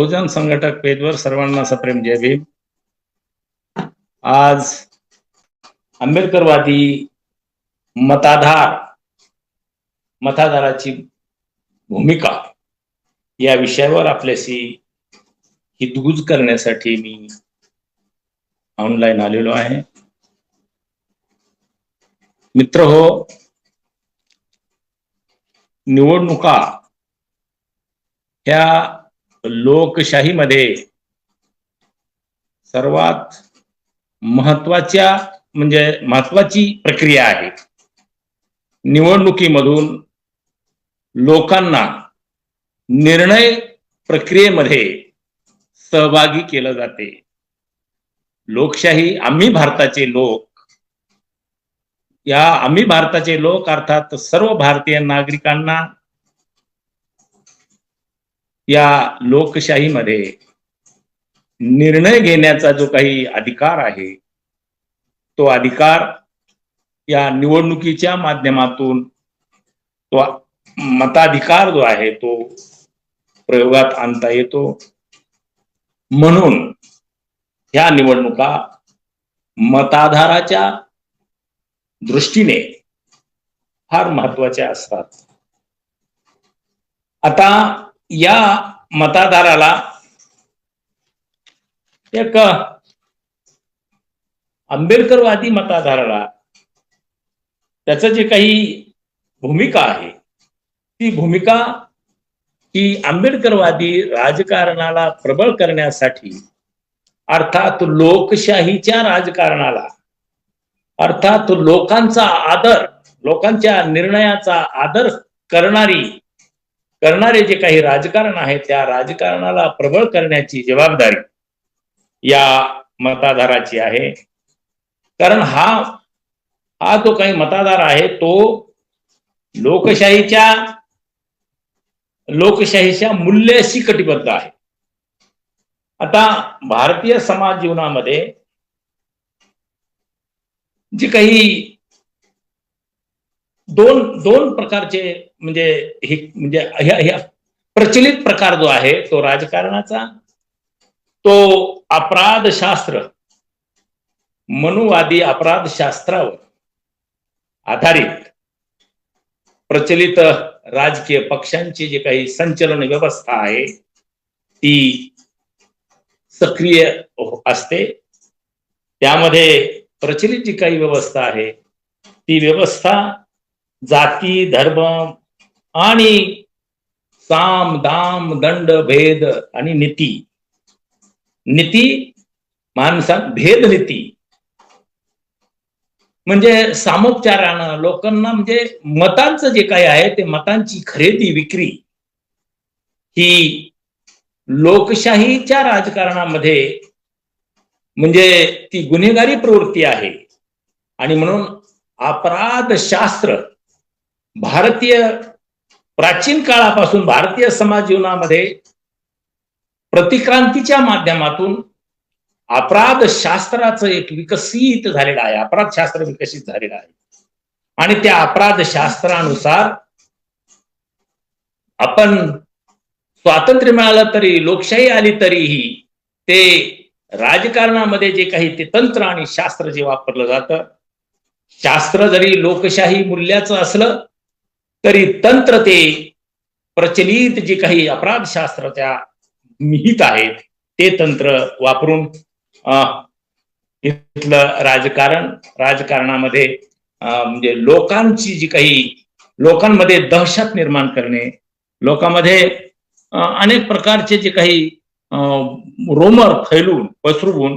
बहुजन संघटक पेजवर सर्वांना सप्रेम जय भीम। आज आंबेडकरवादी मतदाराची भूमिका या विषयावर आपल्याशी हितगुज करण्यासाठी मी ऑनलाईन आलेलो आहे। मित्र हो, निवडणुका ह्या लोकशाहीमध्ये सर्वात महत्वाची प्रक्रिया आहे। निवडणुकीमधून लोकांना निर्णय प्रक्रियेमध्ये सहभागी केलं जाते। लोकशाही आम्ही भारताचे लोक अर्थात सर्व भारतीय नागरिकांना या लोकशाहीमध्ये निर्णय घेण्याचा जो काही अधिकार आहे तो अधिकार या निवडणुकीच्या माध्यमातून तो मताधिकार जो आहे तो प्रयोगात आणता येतो। म्हणून ह्या निवडणुका मतदाराच्या दृष्टीने फार महत्वाच्या असतात। आता या मतदाराला एक आंबेडकरवादी मतदाराला त्याचं जे काही भूमिका आहे ती भूमिका ही आंबेडकरवादी राजकारणाला प्रबळ करण्यासाठी अर्थात लोकशाहीच्या राजकारणाला अर्थात लोकांचा आदर लोकांच्या निर्णयाचा आदर करणारे जे काही राजकारण आहे त्या राजकारणाला प्रबळ करण्याची जबाबदारी या मतदाराची आहे। कारण हा जो काही मतदार आहे तो लोकशाहीच्या मूल्याशी कटिबद्ध आहे। आता भारतीय समाज जीवनामध्ये जे काही दोन प्रकारचे म्हणजे प्रचलित प्रकार जो आहे तो राजकारणाचा तो अपराधशास्त्र मनुवादी अपराधशास्त्रावर आधारित प्रचलित राजकीय पक्षांची जे काही संचलन व्यवस्था आहे ती सक्रिय असते। त्यामध्ये प्रचलित जी काही व्यवस्था आहे ती व्यवस्था जाती धर्म आणि साम दाम दंड भेद आणि नीती भेद नीती म्हणजे सामोपचारानं लोकांना म्हणजे मतांचं जे काही आहे ते मतांची खरेदी विक्री ही लोकशाहीच्या राजकारणामध्ये म्हणजे ती गुन्हेगारी प्रवृत्ती आहे। आणि म्हणून अपराधशास्त्र भारतीय प्राचीन काळापासून भारतीय समाज जीवनामध्ये प्रतिक्रांतीच्या माध्यमातून अपराधशास्त्राचं एक विकसित झालेलं आहे अपराधशास्त्र विकसित झालेलं आहे। आणि त्या अपराधशास्त्रानुसार आपण स्वातंत्र्य मिळालं तरी लोकशाही आली तरीही ते राजकारणामध्ये जे काही ते तंत्र आणि शास्त्र जे वापरलं जातं शास्त्र जरी लोकशाही मूल्याचं असलं तरी तंत्र ते प्रचलित जे काही अपराधशास्त्राच्या निहित आहेत ते तंत्र वापरून इथलं राजकारणामध्ये म्हणजे लोकांची जी काही लोकांमध्ये दहशत निर्माण करणे लोकांमध्ये अनेक प्रकारचे जे काही रोमर पसरवून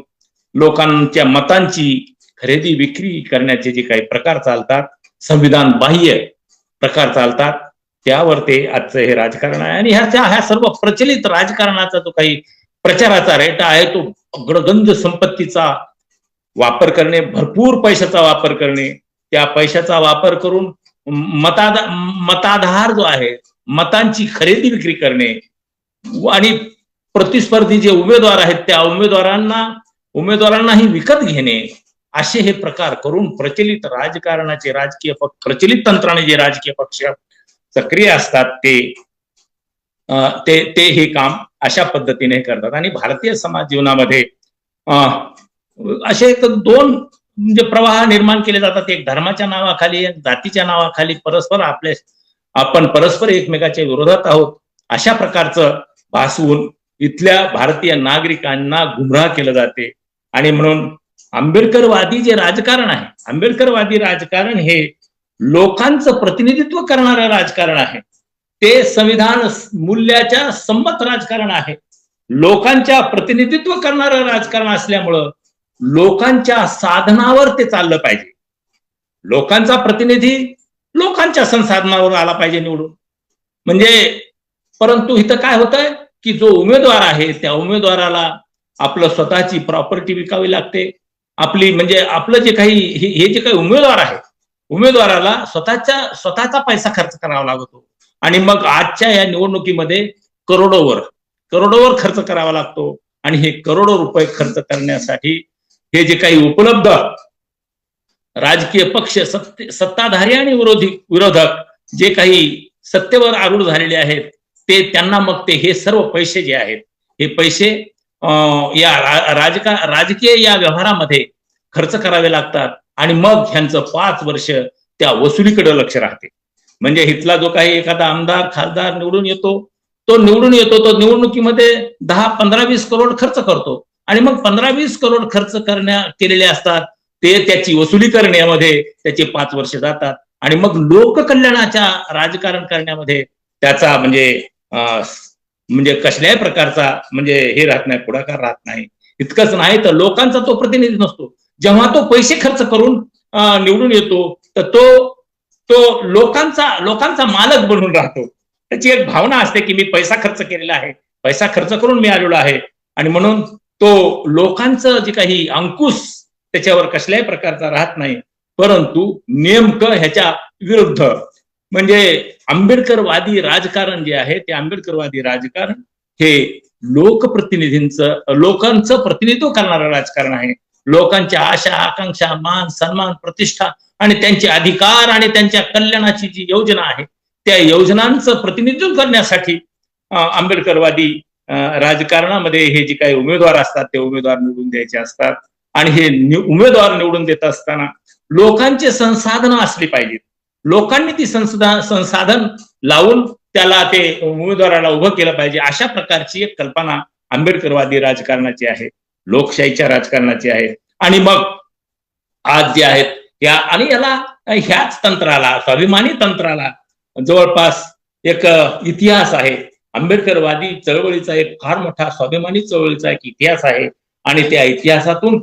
लोकांच्या मतांची खरेदी विक्री करण्याचे जे काही प्रकार चालतात संविधान बाह्य प्रकार चालतात त्यावर ते आजचं हे राजकारण आहे। आणि ह्या सर्व प्रचलित राजकारणाचा जो काही प्रचाराचा रेटा आहे तो अग्रगण्य संपत्तीचा वापर करणे भरपूर पैशाचा वापर करणे त्या पैशाचा वापर करून मताधार जो आहे मतांची खरेदी विक्री करणे आणि प्रतिस्पर्धी जे उमेदवार आहेत त्या उमेदवारांनाही विकत घेणे असे हे प्रकार करून प्रचलित राजकारणाचे प्रचलित तंत्राने जे राजकीय पक्ष सक्रिय असतात ते ते ते हे काम अशा पद्धतीने करतात. आणि भारतीय समाज जीवनामध्ये असे एक दोन म्हणजे प्रवाह निर्माण केले जातात. एक धर्माच्या नावाखाली, एक जातीच्या नावाखाली आपण परस्पर एकमेकाच्या विरोधात आहोत अशा प्रकारचं भासवून इथल्या भारतीय नागरिकांना गुमराह केलं जाते. आणि म्हणून आंबेडकरवादी जे राजकारण आहे, आंबेडकरवादी राजकारण हे लोकांचं प्रतिनिधित्व करणारं राजकारण आहे. ते संविधान मूल्याच्या संमत राजकारण आहे. लोकांच्या प्रतिनिधित्व करणारं राजकारण असल्यामुळं लोकांच्या साधनावर ते चाललं पाहिजे. लोकांचा प्रतिनिधी लोकांच्या संसाधनावर आला पाहिजे निवडून. म्हणजे परंतु इथं काय होतंय की जो उमेदवार आहे त्या उमेदवाराला आपलं स्वतःची प्रॉपर्टी विकावी लागते. म्हणजे आपलं जे काही हे जे काही उमेदवार आहे, उमेदवाराला स्वतःचा पैसा खर्च करावा लागतो. आणि मग आजच्या या निवडणुकीमध्ये करोडोवर खर्च करावा लागतो. आणि हे करोडो रुपये खर्च करण्यासाठी हे जे काही उपलब्ध राजकीय पक्ष, सत्ताधारी आणि विरोधक जे काही सत्तेवर आरूढ झालेले आहेत, ते त्यांना मग हे सर्व पैसे जे आहेत, हे पैसे या राजकीय या व्यवहारामध्ये खर्च करावे लागतात. आणि मग ह्यांचं 5 वर्ष त्या वसुलीकडे लक्ष राहते. म्हणजे इथला जो काही एखादा आमदार खासदार निवडून येतो, तो निवडणुकीमध्ये 10, 15, 20 करोड खर्च करतो. आणि मग 15-20 करोड खर्च केलेले असतात, ते त्याची वसुली करण्यामध्ये त्याचे 5 वर्ष जातात. आणि मग लोककल्याणाच्या राजकारण करण्यामध्ये त्याचा म्हणजे कसल्याही प्रकारचा हे राहत नाही, पुढाकार राहत नाही. इतकंच नाही तर लोकांचा तो प्रतिनिधी नसतो. जेव्हा तो पैसे खर्च करून निवडून येतो तर तो लोकांचा मालक बनून राहतो. त्याची एक भावना असते की मी पैसा खर्च केलेला आहे, पैसा खर्च करून मी आलेलो आहे. आणि म्हणून तो लोकांचं जे काही अंकुश त्याच्यावर कसल्याही प्रकारचा राहत नाही. परंतु नेमकं ह्याच्या विरुद्ध म्हणजे आंबेडकरवादी राजकारण जे आहे, ते आंबेडकरवादी राजकारण हे लोकांचं प्रतिनिधित्व करणारं राजकारण आहे. लोकांच्या आशा आकांक्षा, मान सन्मान, प्रतिष्ठा आणि त्यांचे अधिकार आणि त्यांच्या कल्याणाची जी योजना आहे, त्या योजनांचं प्रतिनिधित्व करण्यासाठी आंबेडकरवादी राजकारणामध्ये हे जे काही उमेदवार असतात ते उमेदवार निवडून द्यायचे असतात. आणि हे उमेदवार निवडून देत असताना लोकांचे संसाधनं असली पाहिजेत. लोकांनी ती संसाधन लावून त्याला ते उमेदवाराला उभं केलं पाहिजे. अशा प्रकारची एक कल्पना आंबेडकरवादी राजकारणाची आहे, लोकशाहीच्या राजकारणाची आहे. आणि मग आज जे आहेत आणि ह्याच तंत्राला, स्वाभिमानी तंत्राला जवळपास एक इतिहास आहे. आंबेडकरवादी चळवळीचा एक फार मोठा स्वाभिमानी चळवळीचा एक इतिहास आहे. आणि त्या इतिहासातून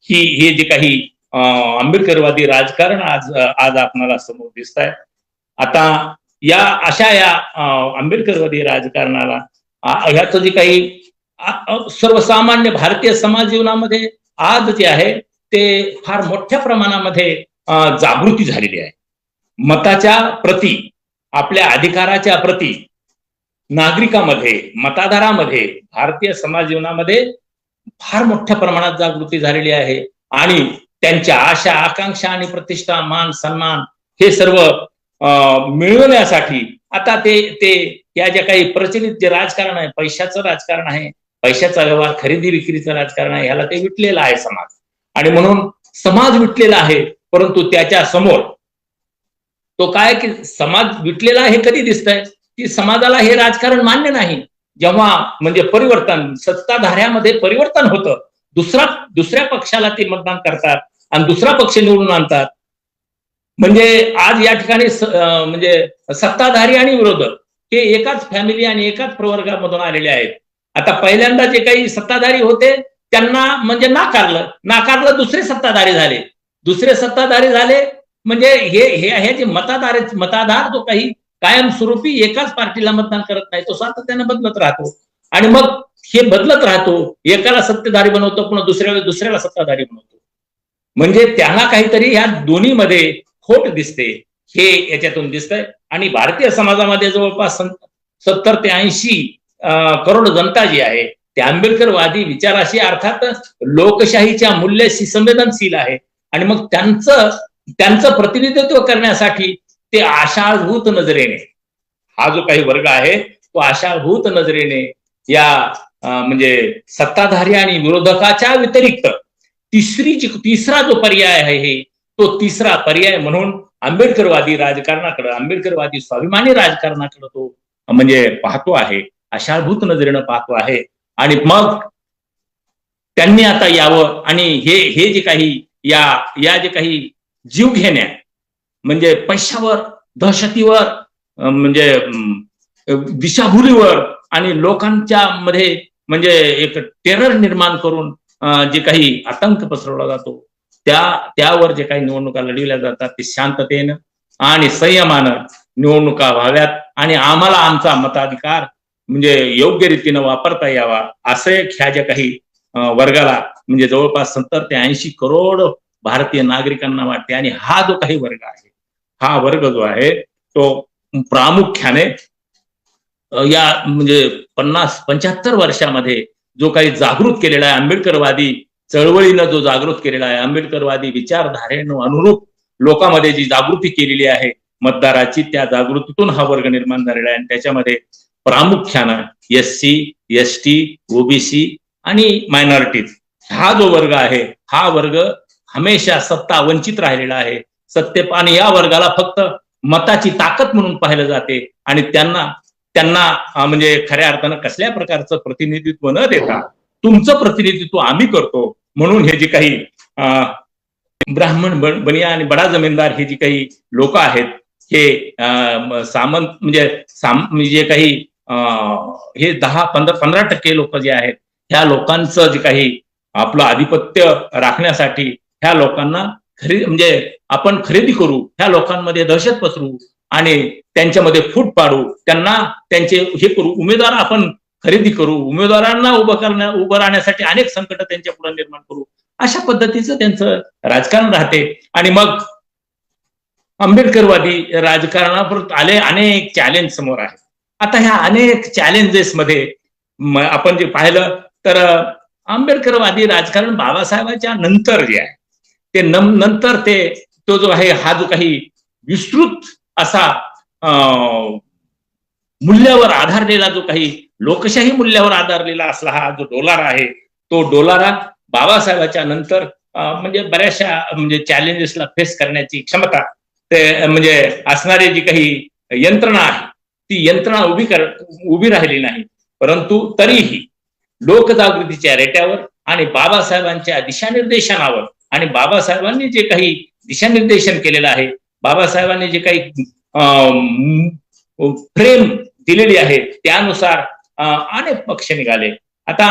हे जे काही आंबेडकरवादी राजकारण आज आपल्याला समोर दिसत आहे. आता अशा आंबेडकरवादी राजकारणाला ह्याचं जे काही सर्वसामान्य भारतीय समाज जीवनामध्ये आज जे आहे ते फार मोठ्या प्रमाणामध्ये जागृती झालेली आहे. मताच्या प्रती, आपल्या अधिकाराच्या प्रती नागरिकांमध्ये, मतदारामध्ये, भारतीय समाज जीवनामध्ये फार मोठ्या प्रमाणात जागृती झालेली आहे. आणि त्यांच्या आशा आकांक्षा आणि प्रतिष्ठा, मान सन्मान हे सर्व मिळवण्यासाठी आता या ज्या काही प्रचलित जे राजकारण आहे, पैशाचं राजकारण आहे, पैशाचा व्यवहार, खरेदी विक्रीचं राजकारण आहे, ह्याला ते विटलेलं आहे समाज. आणि म्हणून समाज विटलेला आहे. परंतु त्याच्या समोर तो काय की समाज विटलेला हे कधी दिसतंय की समाजाला हे राजकारण मान्य नाही. जेव्हा परिवर्तन, सत्ताधाऱ्यामध्ये परिवर्तन होतं, दुसऱ्या पक्षाला ते मतदान करतात आणि दुसरा पक्ष निवडून आणतात. आज या ठिकाणी सत्ताधारी आणि विरोधक हे एकाच फॅमिली आणि एकाच प्रवर्गामधून आलेले आहेत. आता पहिल्यांदा जे काही सत्ताधारी होते त्यांना नाकारलं, दुसरे सत्ताधारी झाले. हे जे मतदार जो काही कायमस्वरूपी एकाच पार्टीला मतदान करत नाही, तो सातत्याने बदलत राहतो. आणि मग हे बदलत राहतो, एकाला सत्ताधारी बनवतो, पुन्हा दुसऱ्याला सत्ताधारी बनवतो. त्यांना काहीतरी ह्या दोन्हीमध्ये खोट दिसते, हे याच्यातून दिसतंय. आणि भारतीय समाजामध्ये जवळपास 70 ते 80 करोड जनता जी आहे ते आंबेडकरवादी विचाराशी, अर्थात लोकशाहीच्या मूल्याशी संवेदनशील आहे. आणि मग त्यांचं प्रतिनिधित्व करण्यासाठी ते आशाभूत नजरेने हा जो काही वर्ग आहे तो आशाभूत नजरेने या म्हणजे सत्ताधारी आणि विरोधकाच्या व्यतिरिक्त तिसरा जो पर्याय आहे तो तिसरा पर्याय म्हणून आंबेडकरवादी राजकारणाकडे, आंबेडकरवादी स्वाभिमानी राजकारणाकडे तो म्हणजे पाहतो आहे, आशाभूत नजरेनं पाहतो आहे. आणि मग त्यांनी आता यावं आणि हे जे काही या जे काही जीव घेण्या म्हणजे पैशावर, दहशतीवर, म्हणजे दिशाभुलीवर आणि लोकांच्या मध्ये म्हणजे एक टेरर निर्माण करून जे काही आतंक पसरवला जातो त्यावर जे काही निवडणुका लढविल्या जातात ते शांततेनं आणि संयमानं निवडणुका व्हाव्यात आणि आम्हाला आमचा मताधिकार म्हणजे योग्य रीतीनं वापरता यावा असे ह्या ज्या काही वर्गाला म्हणजे जवळपास 70 ते 80 करोड भारतीय नागरिकांना वाटते. आणि हा जो काही वर्ग आहे, हा वर्ग जो आहे तो प्रामुख्याने या म्हणजे 50-75 वर्षामध्ये जो काही जागृत केलेला आहे, आंबेडकरवादी चळवळीनं जो जागृत केलेला आहे, आंबेडकरवादी विचारधारेनं अनुरूप लोकांमध्ये जी जागृती केलेली आहे मतदाराची, त्या जागृतीतून हा वर्ग निर्माण झालेला आहे. आणि त्याच्यामध्ये प्रामुख्यानं SC, ST, OBC आणि मायनॉरिटीज हा जो वर्ग आहे, हा वर्ग हमेशा सत्ता वंचित राहिलेला आहे. आणि या वर्गाला फक्त मताची ताकद म्हणून पाहिलं जाते आणि त्यांना म्हणजे खऱ्या अर्थानं कसल्या प्रकारचं प्रतिनिधित्व न देता तुमचं प्रतिनिधित्व आम्ही करतो म्हणून हे जे काही ब्राह्मण बनिया आणि बडा जमीनदार हे जे काही लोक आहेत हे सामंत म्हणजे जे काही हे 10-15% लोक जे आहेत ह्या लोकांचं जे काही आपलं आधिपत्य राखण्यासाठी ह्या लोकांना म्हणजे आपण खरेदी करू, ह्या लोकांमध्ये दहशत पसरू आणि त्यांच्यामध्ये फूट पाडू, त्यांना त्यांचे हे करू, उमेदवार आपण खरेदी करू, उमेदवारांना उभं राहण्यासाठी अनेक संकट त्यांच्या पुढे निर्माण करू, अशा पद्धतीचं त्यांचं राजकारण राहते. आणि मग आंबेडकरवादी राजकारणावर आले अनेक चॅलेंज समोर आहेत. आता ह्या अनेक चॅलेंजेस मध्ये आपण जे पाहिलं तर आंबेडकरवादी राजकारण बाबासाहेबांच्या नंतर जे आहे ते नंतर तो जो आहे हा जो काही विस्तृत असा मूल्यावर आधारलेला जो काही लोकशाही मूल्यावर आधारलेला असला हा जो डोलारा आहे तो डोलारा बाबासाहेबांच्या नंतर म्हणजे बऱ्याचशा म्हणजे चॅलेंजेसला फेस करण्याची क्षमता ते म्हणजे असणारी जी काही यंत्रणा आहे ती यंत्रणा उभी राहिली नाही. परंतु तरीही लोकजागृतीच्या रेट्यावर आणि बाबासाहेबांच्या दिशानिर्देशनावर आणि बाबासाहेबांनी जे काही दिशानिर्देशन केलेलं आहे, बाबासाहेबांनी जे काही फ्रेम दिलेली आहे त्यानुसार अनेक पक्ष निघाले. आता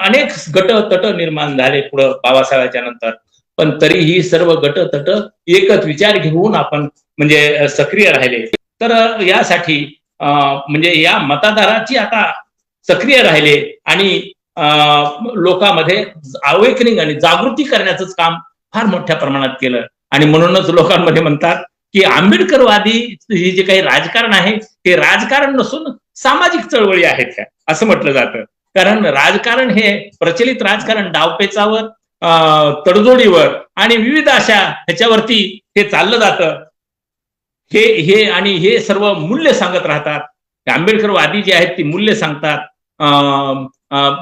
अनेक गट तट निर्माण झाले पुढे बाबासाहेबांच्या नंतर, पण तरीही सर्व गट तट एकच विचार घेऊन आपण म्हणजे सक्रिय राहिले. तर यासाठी म्हणजे या मतदाराची आता सक्रिय राहिले आणि लोकांमध्ये अवेकनिंग आणि जागृती करण्याचं काम फार मोठ्या प्रमाणात केलं. आणि म्हणूनच लोकांमध्ये म्हणतात की आंबेडकरवादी हे जे काही राजकारण आहे ते राजकारण नसून सामाजिक चळवळी आहेत का असं म्हटलं जातं. कारण राजकारण हे प्रचलित राजकारण डावपेचावर, तडजोडीवर आणि विविध अशा ह्याच्यावरती हे चाललं जातं. हे आणि हे सर्व मूल्य सांगत राहतात. आंबेडकरवादी जे आहेत ती मूल्य सांगतात.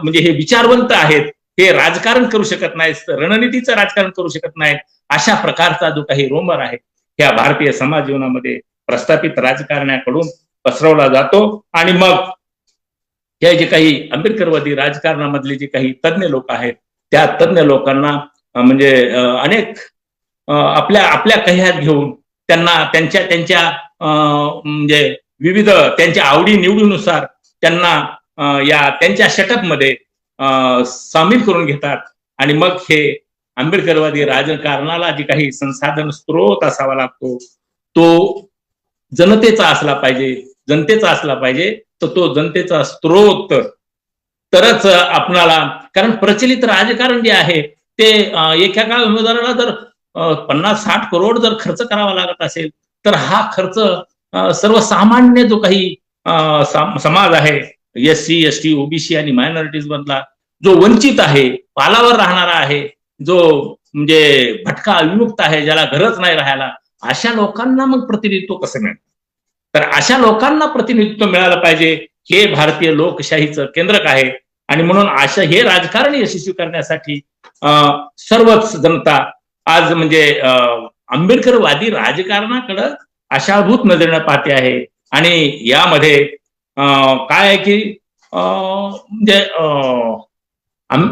म्हणजे हे विचारवंत आहेत, हे राजकारण करू शकत नाहीत, रणनीतीचं राजकारण करू शकत नाहीत. अशा प्रकारचा जो काही रोमर आहे ह्या भारतीय समाज जीवनामध्ये प्रस्थापित राजकारण्याकडून पसरवला जातो. आणि मग हे जे काही आंबेडकरवादी राजकारणामधले जे काही तज्ञ लोक आहेत त्या तज्ञ लोकांना म्हणजे अनेक आपल्या कह्यात घेऊन त्यांना त्यांच्या म्हणजे विविध त्यांच्या आवडी निवडीनुसार त्यांना या त्यांच्या सेटअप मध्ये सामील करून घेतात. आणि मग हे आंबेडकरवादी राजकारणाला जे काही संसाधन स्त्रोत असावा लागतो तो जनतेचा असला पाहिजे, जनतेचा असला पाहिजे. तर तो जनतेचा स्त्रोत तरच आपणाला, कारण प्रचलित राजकारण जे आहे ते एका उमेदवाराला जर 50-60 करोड जर खर्च करावा लागत असेल तर हा खर्च सर्वसामान्य जो काही समाज आहे SC, ST, OBC आणि मायनॉरिटीज मधला जो वंचित आहे, पालावर राहणारा आहे, जो म्हणजे भटका विमुक्त आहे, ज्याला घरच नाही राहायला, अशा लोकांना मग प्रतिनिधित्व कसं मिळतं. तर अशा लोकांना प्रतिनिधित्व मिळालं पाहिजे. हे भारतीय लोकशाहीचं केंद्रक आहे. आणि म्हणून अशा हे राजकारण यशस्वी करण्यासाठी सर्वच जनता आज म्हणजे आंबेडकरवादी राजकारणाकडे आशाभूत नजरेनं पाहते आहे. आणि यामध्ये काय आहे की म्हणजे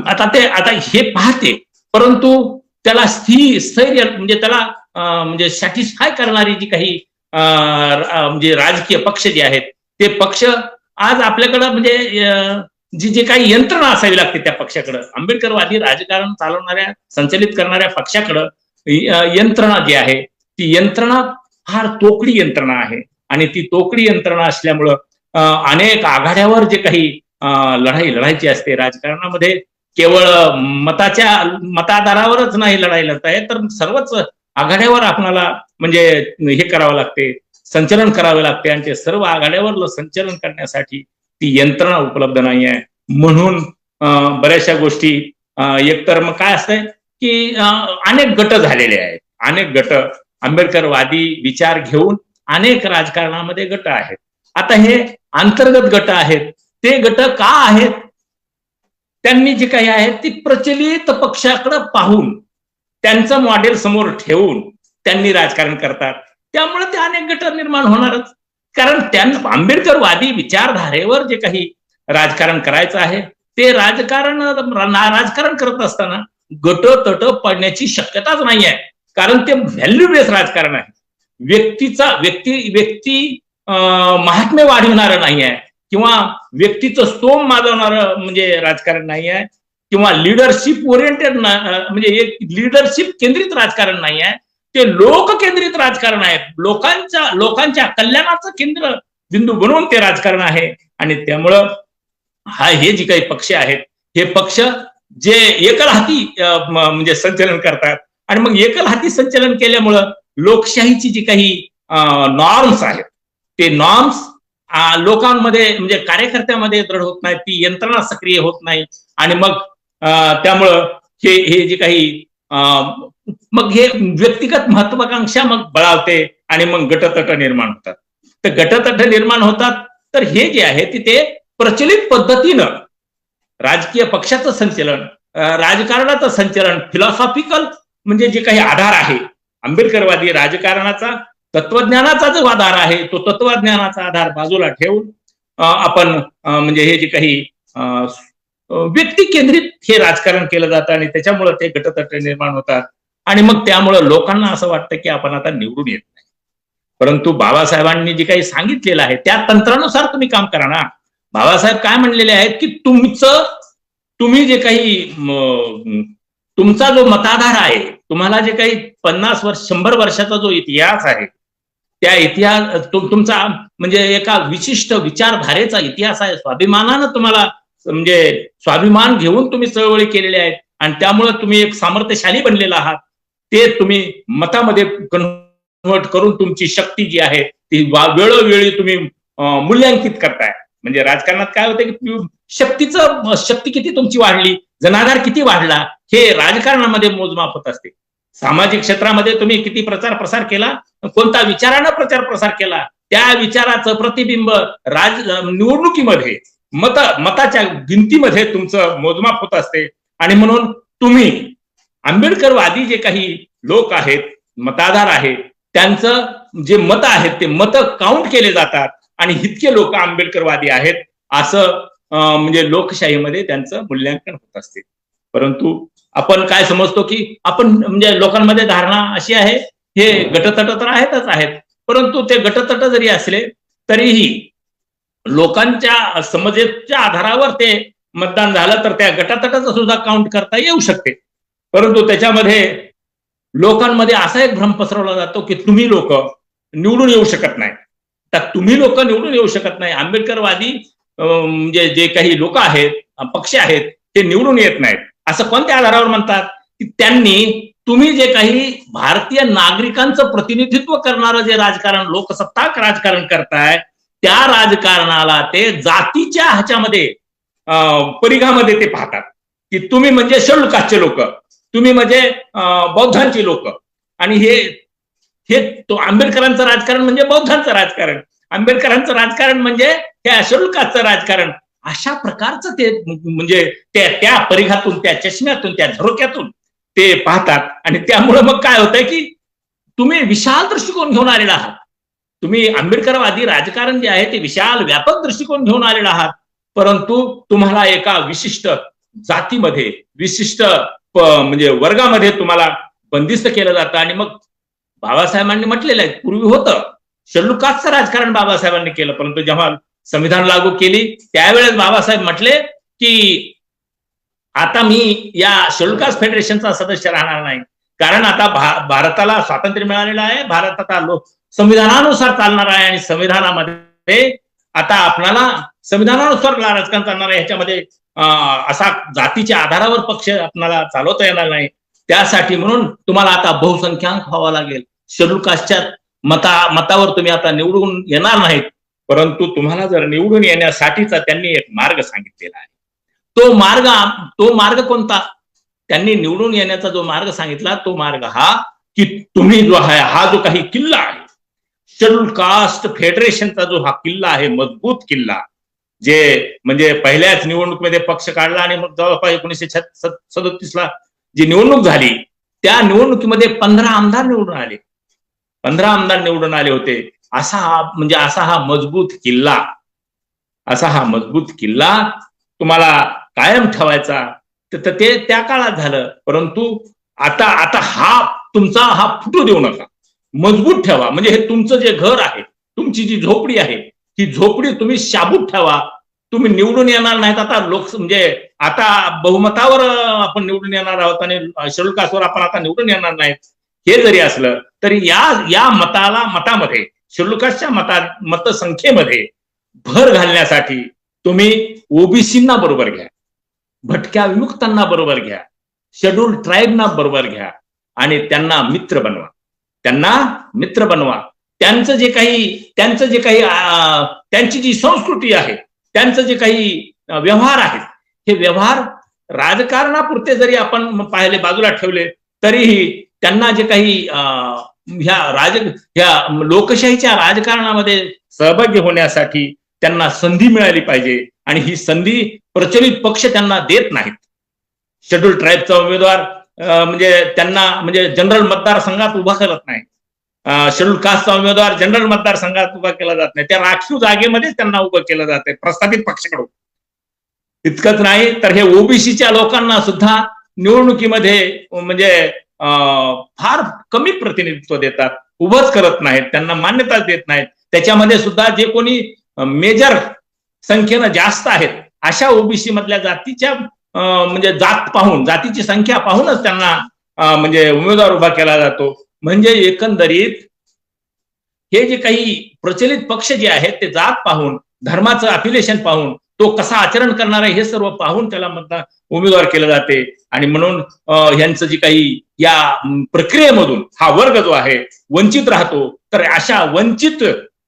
आता हे पाहते, परंतु त्याला स्थैर्य म्हणजे त्याला म्हणजे सॅटिस्फाय करणारी जी काही म्हणजे राजकीय पक्ष जे आहेत ते पक्ष आज आपल्याकडं म्हणजे जी काही यंत्रणा असावी लागते त्या पक्षाकडे, आंबेडकरवादी राजकारण चालवणाऱ्या संचलित करणाऱ्या पक्षाकडे यंत्रणा जी आहे ती यंत्रणा फार तोकडी यंत्रणा आहे. आणि ती तोकडी यंत्रणा असल्यामुळं अनेक आघाड्यावर जे काही लढाई लढायची असते राजकारणामध्ये, केवळ मताधारावरच नाही लढाई लढता येत, तर सर्वच आघाड्यावर आपल्याला म्हणजे हे करावं लागते, संचलन करावे लागते. आणि ते सर्व आघाड्यावर संचलन करण्यासाठी ती यंत्रणा उपलब्ध नाही आहे. म्हणून बऱ्याचशा गोष्टी एकतर मग काय असतंय की अनेक गट झालेले आहेत. अनेक गट आंबेडकरवादी विचार घेऊन अनेक राजकारणामध्ये गट आहेत. आता हे अंतर्गत गट आहेत, ते गट का आहेत? त्यांनी जे काही आहेत ती प्रचलित पक्षाकडे पाहून त्यांचं मॉडेल समोर ठेवून त्यांनी राजकारण करतात. त्यामुळे ते अनेक गट निर्माण होणारच. कारण त्यांना आंबेडकरवादी विचारधारेवर जे काही राजकारण करायचं आहे ते राजकारण करत असताना गट तट पडण्याची शक्यताच नाही आहे. कारण ते व्हॅल्यू बेस राजकारण आहे. व्यक्ती महात्म्य वाढवणारं नाही आहे, किंवा व्यक्तीचं स्तोम माजवणारं म्हणजे राजकारण नाही आहे, किंवा लिडरशिप ओरिएंटेड म्हणजे एक लिडरशिप केंद्रित राजकारण नाही आहे. ते लोक केंद्रित राजकारण आहे. लोकांच्या कल्याणाचं केंद्र बिंदू बनवून ते राजकारण आहे. आणि त्यामुळं हे जे काही पक्ष आहेत हे पक्ष जे एकल हाती म्हणजे संचलन करतात. आणि मग एकल हाती संचलन केल्यामुळं लोकशाहीची जी काही नॉर्म्स आहेत ते नॉर्म्स लोकांमध्ये म्हणजे कार्यकर्त्यामध्ये दृढ होत नाही, ती यंत्रणा सक्रिय होत नाही. आणि मग त्यामुळं हे जे काही मग हे व्यक्तिगत महत्वाकांक्षा मग बळावते आणि मग गटतट निर्माण होतात. तर गटतट निर्माण होतात. तर हे जे आहे ते प्रचलित पद्धतीनं राजकीय पक्षाचं संचलन, राजकारणाचं संचलन, फिलॉसॉफिकल म्हणजे जे काही आधार आहे आंबेडकरवादी राजकारणाचा, तत्वज्ञानाचा जो आधार आहे तो तत्वज्ञानाचा आधार बाजूला ठेवून आपण म्हणजे हे जे काही व्यक्ती केंद्रित हे राजकारण केलं जातं. आणि त्याच्यामुळे ते गटतट निर्माण होतात. आणि मग त्यामुळं लोकांना असं वाटतं की आपण आता निवडून येत नाही. परंतु बाबासाहेबांनी जे काही सांगितलेलं आहे त्या तंत्रानुसार तुम्ही काम करा ना. बाबासाहेब काय म्हणलेले आहेत की तुम्ही जे काही तुमचा जो मताधार आहे, तुम्हाला जे काही 50 वर्ष 100 वर्षाचा जो इतिहास आहे त्या इतिहास तुमचा म्हणजे एका विशिष्ट विचारधारेचा इतिहास आहे. स्वाभिमानानं तुम्हाला म्हणजे स्वाभिमान घेऊन तुम्ही चळवळी केलेल्या आहेत. आणि त्यामुळे तुम्ही एक सामर्थ्यशाली बनलेला आहात. ते तुम्ही मतामध्ये कन्व्हर्ट करून तुमची शक्ती जी आहे ती वेळोवेळी तुम्ही मूल्यांकित करताय. म्हणजे राजकारणात काय होतं की शक्ती किती तुमची वाढली, जनाधार किती वाढला, हे राजकारणामध्ये मोजमाप होत असते. सामाजिक क्षेत्रामध्ये तुम्ही किती प्रचार प्रसार केला, कोणत्या विचारानं प्रचार प्रसार केला, त्या विचाराचं प्रतिबिंब निवडणुकीमध्ये मताच्या गिनतीमध्ये तुमचं मोजमाप होत असते. आणि म्हणून तुम्ही आंबेडकरवादी जे काही लोक आहेत, मताधार आहे, त्यांचं जे मत आहेत ते मत काउंट केले जातात. आणि इतके लोक आंबेडकरवादी आहेत असं म्हणजे लोकशाहीमध्ये त्यांचं मूल्यांकन होत असते. परंतु आपण काय समजतो की आपण म्हणजे लोकांमध्ये धारणा अशी आहे हे गटतट तर आहेत, परंतु ते गटतट जरी असले तरीही लोकांच्या समजेच्या आधारावर ते मतदान झालं तर त्या गटातटाचं सुद्धा काउंट करता येऊ शकते. परंतु त्याच्यामध्ये लोकांमध्ये असा एक भ्रम पसरवला जातो की तुम्ही लोक निवडून येऊ शकत नाही. तर तुम्ही लोक निवडून येऊ शकत नाही. आंबेडकरवादी म्हणजे जे काही लोक आहेत, पक्ष आहेत, ते निवडून येत नाहीत असं कोणत्या आधारावर म्हणतात की तुम्ही जे काही भारतीय नागरिकांचं प्रतिनिधित्व करणारं जे राजकारण, लोकसत्ताक राजकारण करताय, त्या राजकारणाला ते जातीच्या ह्याच्यामध्ये परिघामध्ये ते पाहतात की तुम्ही म्हणजे शेड्यूल कास्टचे लोक, तुम्ही म्हणजे बौद्धांची लोक. आणि हे तो आंबेडकरांचं राजकारण म्हणजे बौद्धांचं राजकारण. आंबेडकरांचं राजकारण म्हणजे त्या शेड्यूल कास्टचं राजकारण, अशा प्रकारचं ते म्हणजे त्या परिघातून, त्या चष्म्यातून, त्या झरोक्यातून ते पाहतात. आणि त्यामुळे मग काय होतंय की तुम्ही विशाल दृष्टिकोन घेऊन आलेला आहात. तुम्ही आंबेडकरवादी राजकारण जे आहे ते विशाल व्यापक दृष्टिकोन घेऊन आलेला आहात, परंतु तुम्हाला एका विशिष्ट जातीमध्ये, विशिष्ट म्हणजे वर्गामध्ये तुम्हाला बंदिस्त केलं जातं. आणि मग बाबासाहेबांनी म्हटलेलं आहे, पूर्वी होतं शेड्यूल कास्टचं राजकारण बाबासाहेबांनी केलं, परंतु जेव्हा संविधान लागू केली त्यावेळेस बाबासाहेब म्हटले की आता मी या शेड्यूल कास्ट फेडरेशनचा सदस्य राहणार नाही, कारण आता भारताला स्वातंत्र्य मिळालेलं आहे, भारत आता संविधानानुसार चालणार आहे आणि संविधानामध्ये आता आपल्याला संविधानानुसार राजकारण चालणार आहे, ह्याच्यामध्ये असा जातीच्या आधारावर पक्ष आपल्याला चालवता येणार नाही. त्यासाठी म्हणून तुम्हाला आता बहुसंख्याक व्हावं लागेल, शेड्यूल कास्टच्या मतावर तुम्ही आता निवडून येणार नाहीत, परंतु तुम्हाला जर निवडून येण्यासाठीचा त्यांनी एक मार्ग सांगितलेला आहे. तो मार्ग कोणता? त्यांनी निवडून येण्याचा जो मार्ग सांगितला तो मार्ग हा की तुम्ही जो आहे, हा जो काही किल्ला आहे शेड्यूल कास्ट फेडरेशनचा, जो हा किल्ला आहे, मजबूत किल्ला, जे म्हणजे पहिल्याच निवडणुकीमध्ये पक्ष काढला आणि मग जवळपास 1937 जी निवडणूक झाली त्या निवडणुकीमध्ये 15 आमदार निवडून आले, 15 आमदार निवडून आले होते. असा हा मजबूत किल्ला तुम्हाला कायम ठेवायचा, तर ते त्या काळात झालं. परंतु आता हा फुटू देऊ नका, मजबूत ठेवा. म्हणजे हे तुमचं जे घर आहे, तुमची जी झोपडी आहे, ही झोपडी तुम्ही शाबूत ठेवा. तुम्ही निवडून येणार नाहीत, आता म्हणजे आता बहुमतावर आपण निवडून येणार आहोत आणि शेड्यूल कास्टवर आपण आता निवडून येणार नाहीत, हे जरी असलं तरी या मतामध्ये शेड्यूल कास्टच्या मतसंख्येमध्ये भर घालण्यासाठी तुम्ही ओबीसींना बरोबर घ्या, भटक्या विमुक्तांना बरोबर घ्या, शेड्यूल ट्राईबना बरोबर घ्या आणि त्यांना मित्र बनवा. त्यांचं जे काही त्यांची जी संस्कृती आहे, त्यांचं जे काही व्यवहार आहेत, हे व्यवहार राजकारणापुरते जरी आपण पाहिले, बाजूला ठेवले, तरीही त्यांना जे काही ह्या लोकशाहीच्या राजकारणामध्ये सहभागी होण्यासाठी त्यांना संधी मिळाली पाहिजे. आणि ही संधी प्रचलित पक्ष त्यांना देत नाहीत. शेड्यूल ट्राईबचा उमेदवार म्हणजे त्यांना म्हणजे जनरल मतदारसंघात उभा करत नाही, शेड्यूल कास्टचा उमेदवार जनरल मतदारसंघात उभा केला जात नाही, त्या राखीव जागेमध्येच त्यांना उभं केलं जाते प्रस्थापित पक्षाकडून. इतकंच नाही तर हे ओबीसीच्या लोकांना सुद्धा निवडणुकीमध्ये म्हणजे फार कमी प्रतिनिधित्व देतात, उभंच करत नाहीत, त्यांना मान्यता देत नाहीत. त्याच्यामध्ये सुद्धा जे कोणी मेजर संख्येनं जास्त आहेत अशा ओबीसी मधल्या जातीच्या म्हणजे जातीची संख्या पाहूनच त्यांना म्हणजे उमेदवार उभा केला जातो. म्हणजे एकंदरीत हे जे काही प्रचलित पक्ष जे आहेत ते जात पाहून, धर्माचं अफिलिएशन पाहून, तो कसा आचरण करणार आहे हे सर्व पाहून त्याला उमेदवार केलं जाते. आणि म्हणून यांचं जे काही या प्रक्रियेमधून हा वर्ग जो आहे वंचित राहतो. तर अशा वंचित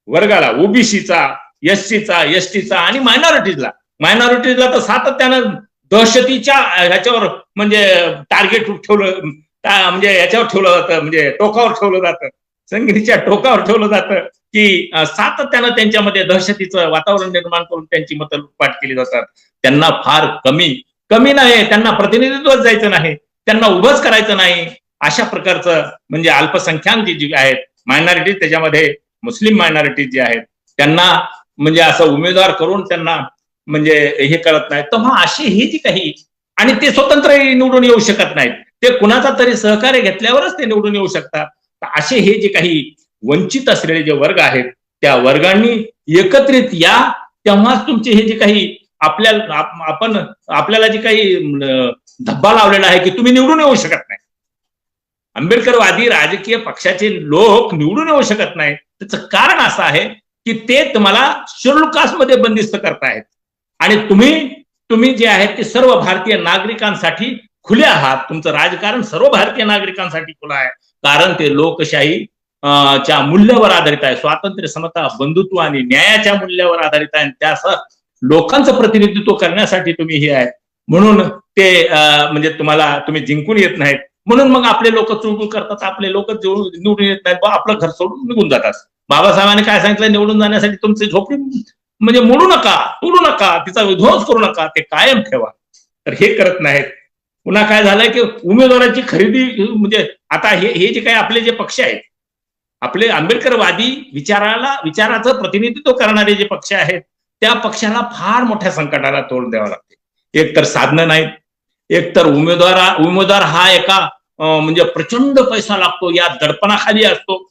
वर्गाला, ओबीसीचा, एससीचा, एसटीचा आणि मायनॉरिटीजला तर सातत्यानं दहशतीच्या ह्याच्यावर म्हणजे टार्गेट ठेवलं, म्हणजे याच्यावर ठेवलं जातं, म्हणजे टोकावर ठेवलं जातं, संगीच्या टोकावर ठेवलं जातं की सातत्यानं त्यांच्यामध्ये दहशतीचं वातावरण निर्माण करून त्यांची मतं लुटपाट केली जातात. त्यांना फार कमी नाही, त्यांना प्रतिनिधित्वच जायचं नाही, त्यांना उभंच करायचं नाही. अशा प्रकारचं म्हणजे अल्पसंख्याक जी आहेत, मायनॉरिटीज, त्याच्यामध्ये मुस्लिम मायनॉरिटीज जे आहेत, त्यांना म्हणजे असं उमेदवार करून त्यांना म्हणजे हे करत नाही. तर मग अशी ही जी काही, आणि ते स्वतंत्र निवडून येऊ शकत नाहीत, ते कुणाचा तरी सहकार्य घेतल्यावरच ते निवडून येऊ शकतात. असे हे जे काही वंचित असलेले जे वर्ग आहेत त्या वर्गांनी एकत्रित या, तेव्हाच तुमचे हे जे काही आपल्याला जे काही धब्बा लावलेला आहे की तुम्ही निवडून येऊ शकत नाही, आंबेडकरवादी राजकीय पक्षाचे लोक निवडून येऊ शकत नाही, त्याचं कारण असं आहे की ते तुम्हाला शेड्यूल कास्ट मध्ये बंदिस्त करतायत. आणि तुम्ही जे आहेत ते सर्व भारतीय नागरिकांसाठी खुले आहात. तुमचं राजकारण सर्व भारतीय नागरिकांसाठी खुलं आहे, कारण ते लोकशाही च्या मूल्यावर आधारित आहे, स्वातंत्र्य, समता, बंधुत्व आणि न्यायाच्या मूल्यावर आधारित आहे. त्यासह लोकांचं प्रतिनिधित्व करण्यासाठी तुम्ही हे आहे. म्हणून ते म्हणजे तुम्ही जिंकून येत नाहीत, म्हणून मग आपले लोक चुळबुळ करतात, आपले लोक निवडून येत नाहीत, आपलं घर सोडून निघून जातात. बाबासाहेबांनी काय सांगितलं, निवडून जाण्यासाठी तुमची झोपडी म्हणजे मोडू नका, तोडू नका, तिचा विध्वंस करू नका, ते कायम ठेवा. तर हे करत नाहीत. पुन्हा काय झालंय की उमेदवाराची खरेदी, म्हणजे आता हे जे काही आपले जे पक्ष आहेत, आपले आंबेडकरवादी विचाराचं प्रतिनिधित्व करणारे जे पक्ष आहेत, त्या पक्षाला फार मोठ्या संकटाला तोंड द्यावं लागते. एक तर साधनं नाहीत, एक तर उमेदवार हा एका म्हणजे प्रचंड पैसा लागतो, या दडपणाखाली असतो.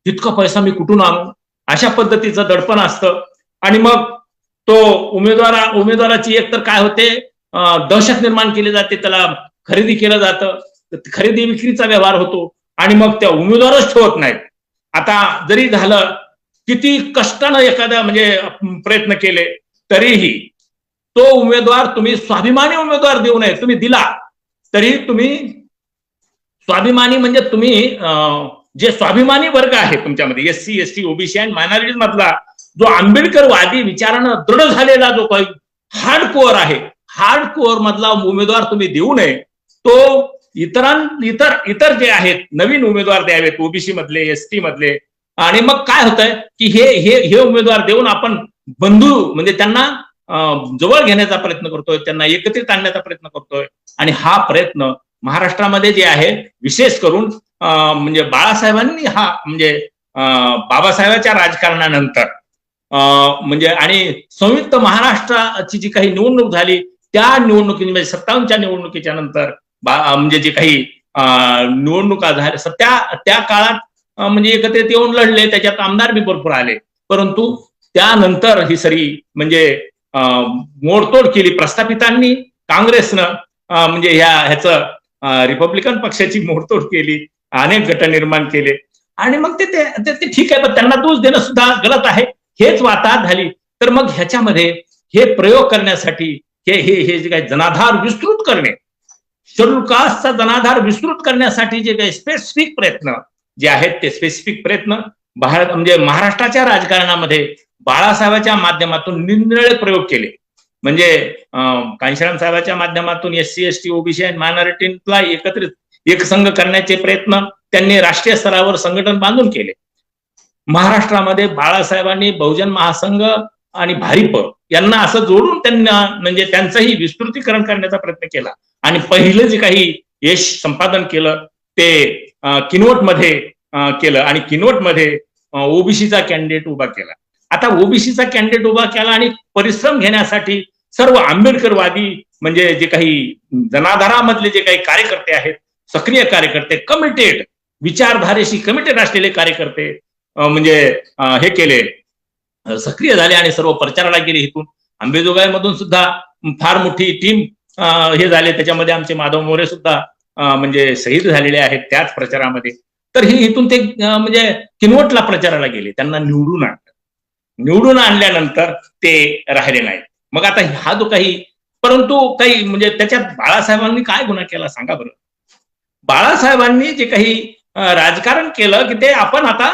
तितका पैसा मी कुठून आणू, अशा पद्धतीचं दडपण असतं. आणि मग तो उमेदवाराची एक तर काय होते, दहशत निर्माण केली जाते, त्याला खरेदी केलं जातं, खरेदी विक्रीचा व्यवहार होतो, आणि मग त्या उमेदवारच ठेवत नाहीत. आता जरी झालं, किती कष्टानं एखादा म्हणजे प्रयत्न केले, तरीही तो उमेदवार तुम्ही स्वाभिमानी उमेदवार देऊ नये. तुम्ही दिला तरी तुम्ही स्वाभिमानी म्हणजे तुम्ही जे स्वाभिमानी वर्ग आहे तुमच्यामध्ये, SC, ST, OBC आणि मायनॉरिटीज मधला जो आंबेडकरवादी विचारानं दृढ झालेला जो काही हार्ड कोअर आहे, हार्ड कोअर मधला उमेदवार तुम्ही देऊ नये. तो इतर जे आहेत नवीन उमेदवार द्यावेत, OBC मधले, ST मधले. आणि मग काय होतंय की हे उमेदवार देऊन आपण बंधू म्हणजे त्यांना जवळ घेण्याचा प्रयत्न करतोय, त्यांना एकत्रित आणण्याचा प्रयत्न करतोय. आणि हा प्रयत्न महाराष्ट्रामध्ये जे आहे, विशेष करून म्हणजे बाळासाहेबांनी हा म्हणजे बाबासाहेबांच्या राजकारणानंतर म्हणजे आणि संयुक्त महाराष्ट्राची जी काही निवडणूक झाली, त्या निवडणुकी म्हणजे 57च्या निवडणुकीच्या नंतर म्हणजे जे काही निवडणुका झाल्या, त्या काळात म्हणजे एकत्रित येऊन लढले, त्याच्यात आमदार बी भरपूर आले. परंतु त्यानंतर ही सरी म्हणजे मोडतोड केली प्रस्थापितांनी, काँग्रेसनं म्हणजे ह्याचं रिपब्लिकन पक्षाची मोडतोड केली, अनेक गट निर्माण केले. आणि मग ते ठीक आहे, पण त्यांना दोष देणं सुद्धा गलत आहे. हेच वाताहत झाली. तर मग ह्याच्यामध्ये हे प्रयोग करण्यासाठी हे जे काही जनाधार विस्तृत करणे, शेड्यूल कास्टचा जनाधार विस्तृत करण्यासाठी जे काही स्पेसिफिक प्रयत्न जे आहेत, ते स्पेसिफिक प्रयत्न म्हणजे महाराष्ट्राच्या राजकारणामध्ये बाळासाहेबांच्या माध्यमातून निरनिराळे प्रयोग केले. म्हणजे कांशीराम साहेबांच्या माध्यमातून SC, ST, OBC आणि मायनॉरिटीला एकत्रित एकसंघ करण्याचे प्रयत्न त्यांनी राष्ट्रीय स्तरावर संघटन बांधून केले. महाराष्ट्रामध्ये बाळासाहेबांनी बहुजन महासंघ आणि भारिप यांना असं जोडून त्यांना म्हणजे त्यांचंही विस्तृतीकरण करण्याचा प्रयत्न केला. आणि पहिलं जे काही यश संपादन केलं ते किनवटमध्ये केलं, आणि किनवटमध्ये OBCचा कॅन्डिडेट उभा केला. आता OBCचा कॅन्डिडेट उभा केला आणि परिश्रम घेण्यासाठी सर्व आंबेडकरवादी म्हणजे जे काही जनाधारामधले जे काही कार्यकर्ते आहेत, सक्रिय कार्यकर्ते, कमिटेड, विचारधारेशी कमिटेड असलेले कार्यकर्ते म्हणजे हे केले, सक्रिय झाले आणि सर्व प्रचाराला गेले. इथून अंबेजोगाईमधून सुद्धा फार मोठी टीम हे झाले, त्याच्यामध्ये आमचे माधव मोरे सुद्धा म्हणजे शहीद झालेले आहेत त्याच प्रचारामध्ये. तर हे इथून ते म्हणजे किनवटला प्रचाराला गेले, त्यांना निवडून आणल्यानंतर ते राहिले नाहीत. मग आता हा जो काही परंतु काही म्हणजे त्याच्यात बाळासाहेबांनी काय गुन्हा केला सांगा बरं. बाळासाहेबांनी जे काही राजकारण केलं की ते आपण आता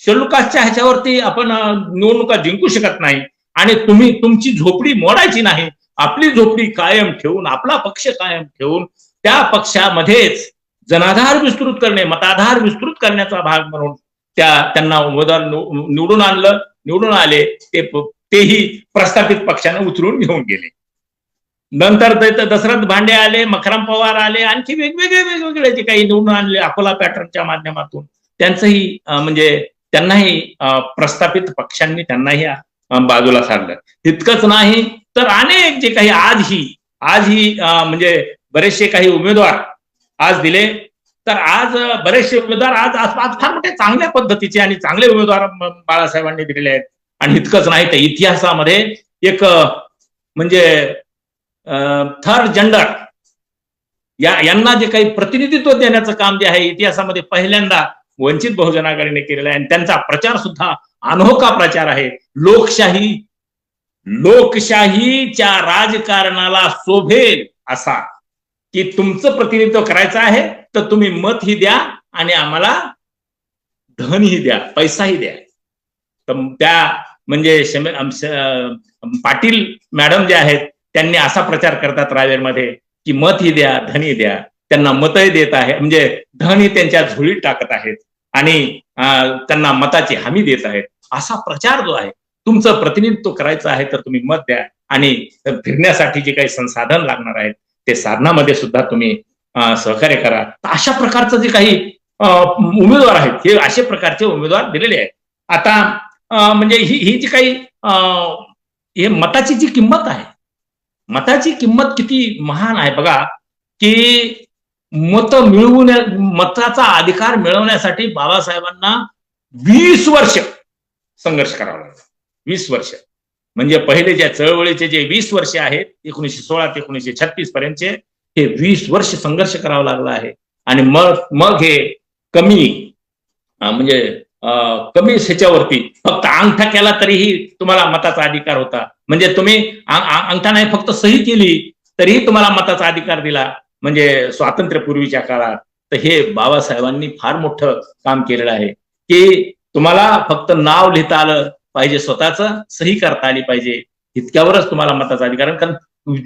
शेड्यूल कास्टच्या ह्याच्यावरती आपण निवडणुका जिंकू शकत नाही, आणि तुमची झोपडी मोडायची नाही, आपली झोपडी कायम ठेवून, आपला पक्ष कायम ठेवून त्या पक्षामध्येच जनाधार विस्तृत करणे, मताधार विस्तृत करण्याचा भाग म्हणून त्यांना उमेदवार निवडून आले. तेही प्रस्थापित पक्षाने उचलून घेऊन गेले. नंतर दशरथ भांडे आले, मकरम पवार आले, आणखी वेगवेगळे जे काही निवडून आणले अकोला पॅटर्नच्या माध्यमातून, त्यांचंही म्हणजे त्यांनाही प्रस्थापित पक्षांनी त्यांनाही बाजूला सारलं. इतकंच नाही तर अनेक जे काही आजही म्हणजे बरेचसे काही उमेदवार आज दिले, तर आज बरेचसे उमेदवार आज फार मोठे चांगल्या पद्धतीचे आणि चांगले उमेदवार बाळासाहेबांनी दिलेले आहेत. आणि इतकंच नाही तर इतिहासामध्ये एक म्हणजे थर्ड जेंडर यांना जे काही प्रतिनिधित्व देण्याचं काम जे आहे इतिहासामध्ये पहिल्यांदा वंचित बहुजन आघाडीने केलेला आहे. आणि त्यांचा प्रचार सुद्धा अनोखा प्रचार आहे. लोकशाहीच्या राजकारणाला शोभेल असा की तुमचं प्रतिनिधित्व करायचं आहे तर तुम्ही मत ही द्या आणि आम्हाला धनही द्या, पैसाही द्या. तर त्या म्हणजे पाटील मॅडम जे आहेत त्यांनी असा प्रचार करतात रावेरमध्ये की मत ही द्या, धनही द्या. त्यांना मतही देत आहे, म्हणजे धनही त्यांच्या झोळीत टाकत आहेत आणि त्यांना मताची हमी देत आहेत. असा प्रचार जो आहे, तुमचं प्रतिनिधित्व करायचं आहे तर तुम्ही मत द्या आणि फिरण्यासाठी जे काही संसाधन लागणार आहेत ते साधनामध्ये सुद्धा तुम्ही सहकार्य करा. तर अशा प्रकारचं जे काही उमेदवार आहेत हे असे प्रकारचे उमेदवार दिलेले आहेत. आता म्हणजे ही जी काही हे मताची जी किंमत आहे, मताची किंमत किती महान आहे बघा, की मताचा अधिकार मिळवण्यासाठी बाबासाहेबांना 20 वर्ष संघर्ष करावा लागला. 20 वर्ष म्हणजे पहिले ज्या चळवळीचे जे 20 वर्ष आहेत 1916 ते 1936 पर्यंतचे, हे 20 वर्ष संघर्ष करावा लागला आहे. आणि मग हे कमी म्हणजे कमी ह्याच्यावरती फक्त अंगठा केला तरीही तुम्हाला मताचा अधिकार होता. म्हणजे तुम्ही अंगठा नाही फक्त सही केली तरीही तुम्हाला मताचा अधिकार दिला, म्हणजे स्वातंत्र्यपूर्वीच्या काळात. तर हे बाबासाहेबांनी फार मोठं काम केलेलं आहे, की तुम्हाला फक्त नाव लिहिता आलं पाहिजे, स्वतःच सही करता आली पाहिजे, इतक्यावरच तुम्हाला मताचा अधिकार. कारण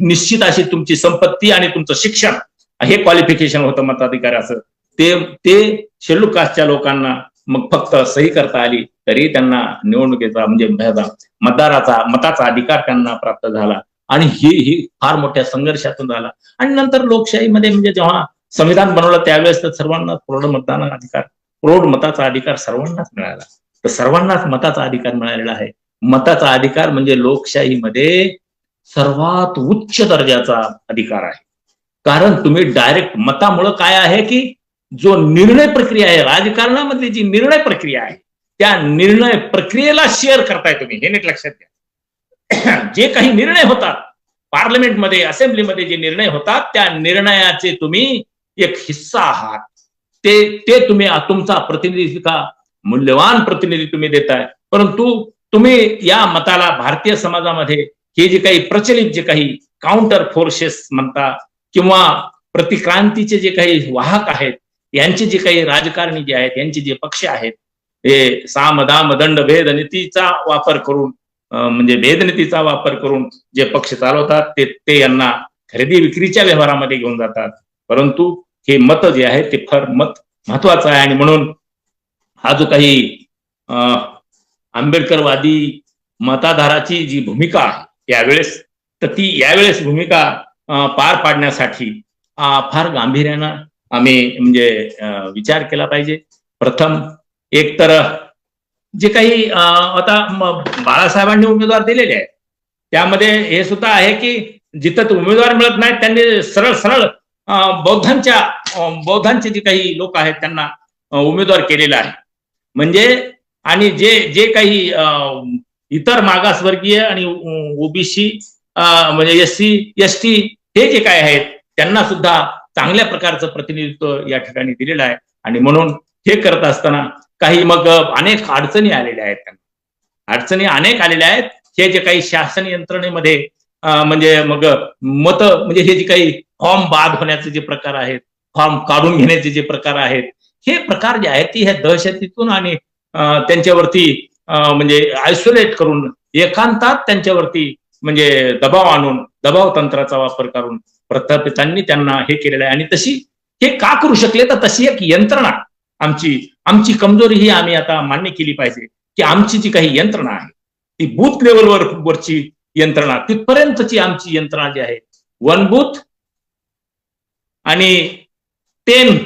निश्चित अशी तुमची संपत्ती आणि तुमचं शिक्षण हे क्वालिफिकेशन होतं मताधिकाराचं. ते शेड्यूल कास्टच्या लोकांना मग फक्त सही करता आली तरी त्यांना निवडणुकीचा म्हणजे मताचा अधिकार त्यांना प्राप्त झाला. आणि ही फार मोठ्या संघर्षातून झाला. आणि नंतर लोकशाहीमध्ये म्हणजे जेव्हा संविधान बनवलं त्यावेळेस तर सर्वांना प्रौढ मताचा अधिकार सर्वांनाच मिळाला. तर सर्वांनाच मताचा अधिकार मिळालेला आहे. मताचा अधिकार म्हणजे लोकशाहीमध्ये सर्वात उच्च दर्जाचा अधिकार आहे. कारण तुम्ही डायरेक्ट मतामुळं काय आहे, की जो निर्णय प्रक्रिया आहे, राजकारणामधली जी निर्णय प्रक्रिया आहे त्या निर्णय प्रक्रियेला शेअर करताय तुम्ही, हे नीट लक्षात घ्या. जे काही निर्णय होतात पार्लमेंटमध्ये, असेंब्लीमध्ये जे निर्णय होतात त्या निर्णयाचे तुम्ही एक हिस्सा आहात. ते तुम्ही तुमचा प्रतिनिधी का मूल्यवान प्रतिनिधी तुम्ही देताय. परंतु तुम्ही या मताला भारतीय समाजामध्ये हे जे काही प्रचलित जे काही काउंटर फोर्सेस म्हणता किंवा प्रतिक्रांतीचे जे काही वाहक आहेत, यांचे जे काही राजकारणी जे आहेत, यांचे जे पक्ष आहेत, हे साम दाम दंड भेद नीतीचा वापर करून म्हणजे भेदनीतीचा वापर करून जे पक्ष चालवतात ते यांना खरेदी विक्रीच्या व्यवहारामध्ये घेऊन जातात. परंतु हे मत जे आहे ते फार महत्वाचं आहे. आणि म्हणून हा जो काही आंबेडकरवादी मताधाराची जी भूमिका आहे यावेळेस, तर ती यावेळेस भूमिका पार पाडण्यासाठी फार गांभीर्यानं आम्ही म्हणजे विचार केला पाहिजे. प्रथम एक तर जे काही आता बाळासाहेबांनी उमेदवार दिलेले आहेत त्यामध्ये हे सुद्धा आहे की जिथं उमेदवार मिळत नाहीत त्यांनी सरळ बौद्धांचे जे काही लोक आहेत त्यांना उमेदवार केलेला आहे. म्हणजे आणि जे काही इतर मागासवर्गीय आणि ओबीसी म्हणजे SC ST हे जे काय आहेत त्यांना सुद्धा चांगल्या प्रकारचं प्रतिनिधित्व या ठिकाणी दिलेलं आहे. आणि म्हणून हे करत असताना काही मग अनेक अडचणी आलेल्या आहेत, त्यांना अडचणी अनेक आलेल्या आहेत. हे जे काही शासन यंत्रणेमध्ये म्हणजे मग म्हणजे हे जे काही फॉर्म बाद होण्याचे जे प्रकार आहेत, फॉर्म काढून घेण्याचे जे प्रकार आहेत, हे प्रकार जे आहेत ती ह्या दहशतीतून आणि त्यांच्यावरती म्हणजे आयसोलेट करून एकांतात त्यांच्यावरती म्हणजे दबाव आणून दबाव तंत्राचा वापर करून प्रस्थापितांनी त्यांना हे केलेलं आहे. आणि तशी हे का करू शकले, तर तशी एक यंत्रणा आमची कमजोरी ही आम्ही आता मान्य केली पाहिजे, की आमची जी काही यंत्रणा आहे ती बूथ लेवलवरची यंत्रणा, तिथपर्यंतची आमची यंत्रणा जी आहे, 1 बूथ आणि 10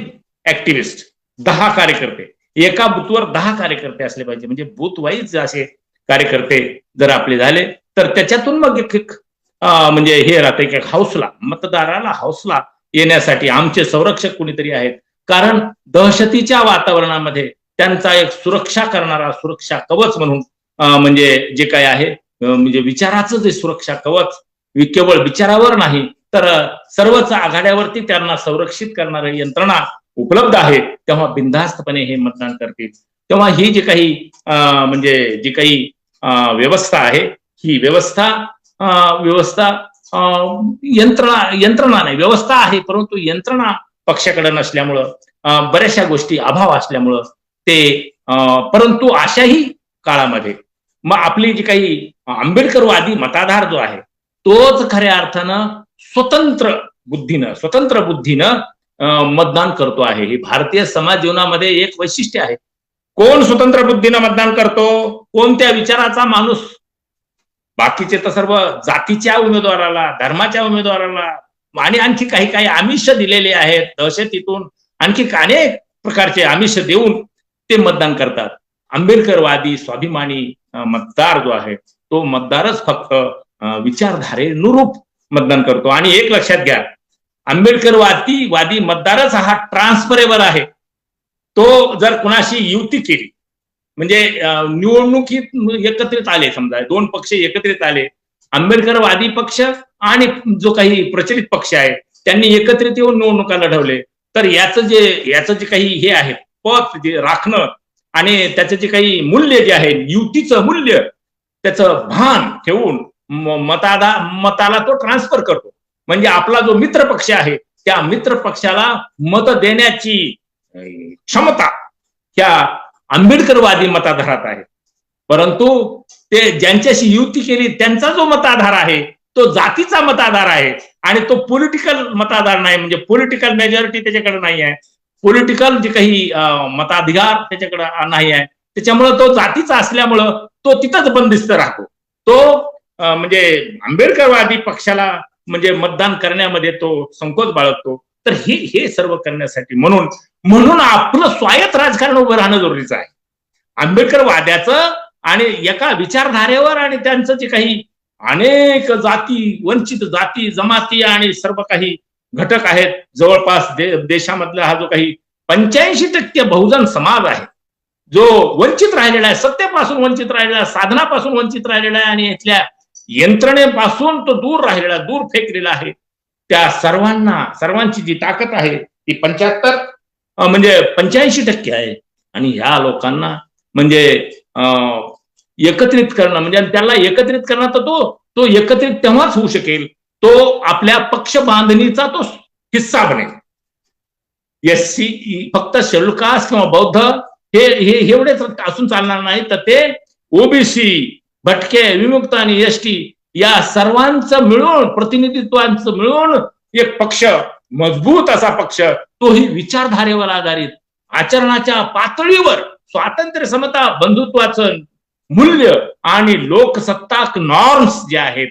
ऍक्टिव्हिस्ट, 10 कार्यकर्ते, एका बूथवर 10 कार्यकर्ते असले पाहिजे. म्हणजे बूथ वाईज असे कार्यकर्ते जर आपले झाले तर त्याच्यातून मग एक म्हणजे हे राहते की हौसला, मतदाराला हौसला येण्यासाठी आमचे संरक्षक कोणीतरी आहेत. कारण दहशतीच्या वातावरणामध्ये त्यांचा एक सुरक्षा करणारा सुरक्षा कवच म्हणून म्हणजे जे काय आहे म्हणजे विचाराचं जे सुरक्षा कवच केवळ विचारावर नाही तर सर्वच आघाड्यावरती त्यांना संरक्षित करणारी यंत्रणा उपलब्ध आहे. तेव्हा बिनधास्तपणे हे मतदान करतील. तेव्हा ही जी काही म्हणजे जी काही व्यवस्था आहे ही व्यवस्था यंत्रणा नाही, व्यवस्था आहे परंतु यंत्रणा पक्षाकडे नसल्यामुळं बऱ्याचशा गोष्टी अभाव असल्यामुळं ते परंतु अशाही काळामध्ये मग आपली जी काही आंबेडकरवादी मताधार जो आहे तोच खऱ्या अर्थानं स्वतंत्र बुद्धीनं मतदान करतो आहे. हे भारतीय समाज जीवनामध्ये एक वैशिष्ट्य आहे. कोण स्वतंत्र बुद्धीनं मतदान करतो, कोणत्या विचाराचा माणूस. बाकीचे तर सर्व जातीच्या उमेदवाराला, धर्माच्या उमेदवाराला आणि आणखी काही काही आमिष दिलेले आहेत दहशतीतून, आणखी अनेक प्रकारचे आमिष देऊन ते मतदान करतात. आंबेडकरवादी स्वाभिमानी मतदार जो आहे तो मतदारच फक्त विचारधारेनुरूप मतदान करतो. आणि एक लक्षात घ्या, आंबेडकरवादी मतदारच हा ट्रान्सफरेबल आहे. तो जर कुणाशी युती केली, म्हणजे निवडणुकीत एकत्रित आले, समजा दोन पक्ष एकत्रित आले, आंबेडकरवादी पक्ष आणि जो काही प्रचलित पक्ष आहे त्यांनी एकत्रित येऊन निवडणुका लढवले, तर याचं जे काही हे आहे पद जे राखणं आणि त्याचं जे काही मूल्य जे आहे, युतीचं मूल्य, त्याचं भान ठेवून मताला तो ट्रान्सफर करतो. म्हणजे आपला जो मित्र पक्ष आहे त्या मित्र पक्षाला मत देण्याची क्षमता ह्या आंबेडकरवादी मताधारात आहे. परंतु ते ज्यांच्याशी युती केली त्यांचा जो मताधार आहे तो जातीचा मताधार आहे आणि तो पॉलिटिकल मताधार नाही, म्हणजे पॉलिटिकल मेजॉरिटी त्याच्याकडे नाही आहे, पॉलिटिकल जे काही मताधिकार त्याच्याकडे नाही आहे. त्याच्यामुळे तो जातीचा असल्यामुळं तो तिथंच बंदिस्त राहतो. तो म्हणजे आंबेडकरवादी पक्षाला म्हणजे मतदान करण्यामध्ये तो संकोच बाळगतो. तर हे सर्व करण्यासाठी म्हणून आपलं स्वायत्त राजकारण उभं राहणं जरुरीचं आहे. आंबेडकरवाद्याचं आणि एका विचारधारेवर आणि त्यांचं जे काही अनेक जाती, वंचित जाती, जमाती आणि सर्व काही घटक आहेत, जवळपास देशामधला हा जो काही 85% बहुजन समाज आहे जो वंचित राहिलेला आहे, सत्तेपासून वंचित राहिलेला आहे, साधनापासून वंचित राहिलेला आहे आणि इथल्या यंत्रणेपासून तो दूर राहिलेला, दूर फेकलेला आहे. त्या सर्वांची जी ताकद आहे ती 85% आहे. आणि ह्या लोकांना म्हणजे एकत्रित करणं, म्हणजे त्याला एकत्रित करणं, तर तो एकत्रित तेव्हाच होऊ शकेल तो आपल्या पक्ष बांधणीचा तो हिस्सा बनेल. एससी फक्त शेड्यूल कास्ट किंवा बौद्ध हे एवढेच असून चालणार नाही, तर ते ओबीसी, भटके, विमुक्त आणि एसटी या सर्वांचं मिळून, प्रतिनिधित्वांचं मिळून एक पक्ष, मजबूत असा पक्ष, तोही विचारधारेवर आधारित, आचरणाच्या पातळीवर स्वातंत्र्य, समता, बंधुत्वाचं मूल्य आणि लोकसत्ताक नॉर्म्स जे आहेत